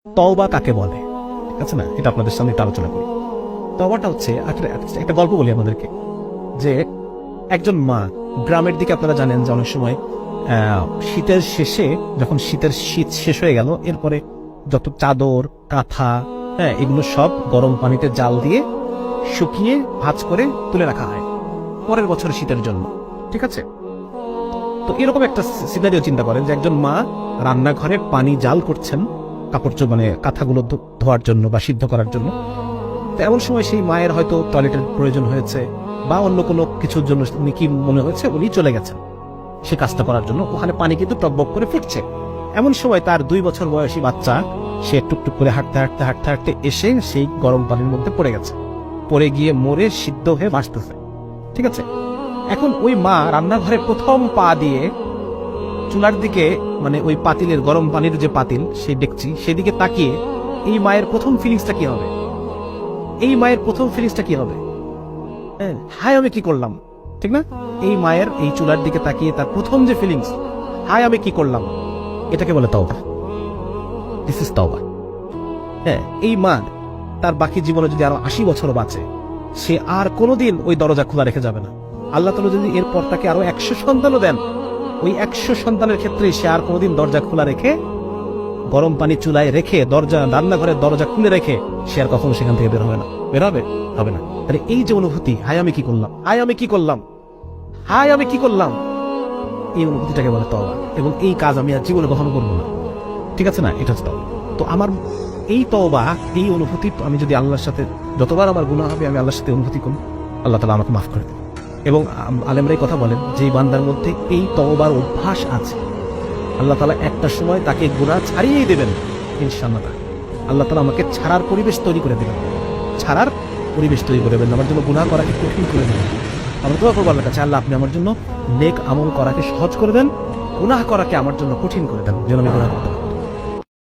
তওবা কাকে বলে, ঠিক আছে না, এটা আপনাদের সামনে একটু আলোচনা করি। তওবাটা হচ্ছে একটা গল্প বলি আমাদেরকে, যে একজন মা গ্রামের দিকে, আপনারা জানেন যে অনেক সময় শীতের শেষে, যখন শীত শেষ হয়ে গেল, এরপরে যত চাদর কাঁথা, এগুলো সব গরম পানিতে জাল দিয়ে শুকিয়ে ভাঁজ করে তুলে রাখা হয় পরের বছর শীতের জন্য, ঠিক আছে। তো এরকম একটা সিনারিও চিন্তা করেন যে একজন মা রান্নাঘরে পানি জাল করছেন কাপড় মানে কাঁথাগুলো ধোয়ার জন্য বা সিদ্ধ করার জন্য। তো এমন সময় সেই মায়ের হয়তো টয়লেটের প্রয়োজন হয়েছে বা অন্য কোনো কিছুর জন্য উনি কি মনে হয়েছে উনি চলে গেছেন সে কাজটা করার জন্য। ওখানে পানি কিন্তু টকবক করে ফুটছে। এমন সময় তার 2 বছর বয়সী বাচ্চা, সে টুকটুক করে হাঁটতে এসে সেই গরম পানির মধ্যে পড়ে গেছে, পড়ে গিয়ে মরে সিদ্ধ হয়ে ভাসতেছে, ঠিক আছে। এখন ওই মা রান্নাঘরে প্রথম পা দিয়ে চুলার দিকে, মানে ওই পাতিলের গরম পানির যে পাতিল, সেই ডেকচি, সেদিকে তাকিয়ে এই মায়ের প্রথম ফিলিংসটা কি হবে? হায় আমি কি করলাম, ঠিক না? এই মায়ের এই চুলার দিকে তাকিয়ে তার প্রথম যে ফিলিংস, হায় আমি কি করলাম, এটাকে বলে তওবা। দিস ইজ তওবা। এই মা তার বাকি জীবনে যদি আরো 80 বছর বাঁচে, সে আর কোনোদিন ওই দরজা খোলা রেখে যাবে না। আল্লাহ তাআলা যদি এরপর তাকে আরো 100 সন্তানও দেন, ওই 100 সন্তানের ক্ষেত্রে সে আর কোনোদিন দরজা খোলা রেখে, গরম পানি চুলায় রেখে, রান্নাঘরের দরজা খুলে রেখে সে আর কখনো সেখান থেকে বের হবে না। হবে না। তাহলে এই যে অনুভূতি, হায় আমি কি করলাম, এই অনুভূতিটাকে বলে তওবা। এবং এই কাজ আমি আর জীবনে কখনো করবো না, ঠিক আছে না? এটা হচ্ছে তওবা। তো আমার এই তওবা, এই অনুভূতি, আমি যদি আল্লাহর সাথে, যতবার আমার গুনাহ হবে আমি আল্লাহর সাথে অনুভূতি করি, আল্লাহ তাআলা আমাকে মাফ করে দেবে। এবং আলেমরাই কথা বলেন, যে বান্দার মধ্যে এই তওবার অভ্যাস আছে, আল্লাহ তাআলা একটা সময় তাকে গুনাহ ছাড়িয়েই দেবেন ইনশাআল্লাহ। আল্লাহ তাআলা আমাকে ছাড়ার পরিবেশ তৈরি করে দেবেন, আমার জন্য গুনাহ করাকে কঠিন করে দেবেন। আমরা দোয়া করবো আল্লাহর কাছে, আল্লাহ আপনি আমার জন্য নেক আমল করাকে সহজ করে দেন, গুনাহ করাকে আমার জন্য কঠিন করে দেন, যেন আমি গুনাহ করতে পারি।